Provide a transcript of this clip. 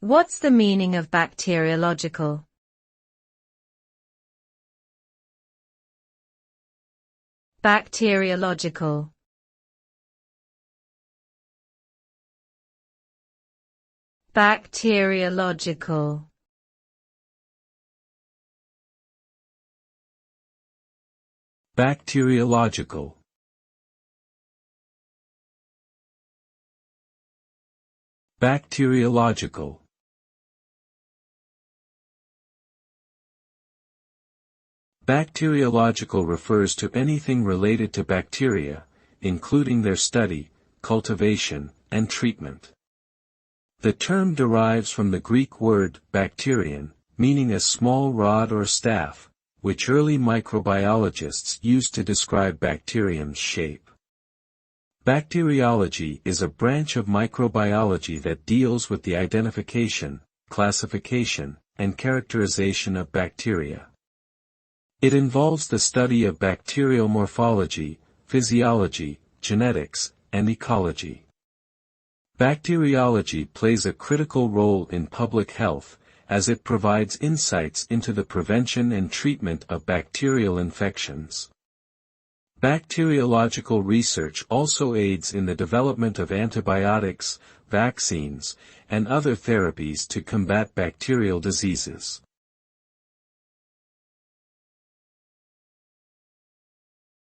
What's the meaning of bacteriological? Bacteriological. Bacteriological. Bacteriological. Bacteriological. Bacteriological refers to anything related to bacteria, including their study, cultivation, and treatment. The term derives from the Greek word bacterion, meaning a small rod or staff, which early microbiologists used to describe bacterium's shape. Bacteriology is a branch of microbiology that deals with the identification, classification, and characterization of bacteria. It involves the study of bacterial morphology, physiology, genetics, and ecology. Bacteriology plays a critical role in public health, as it provides insights into the prevention and treatment of bacterial infections. Bacteriological research also aids in the development of antibiotics, vaccines, and other therapies to combat bacterial diseases.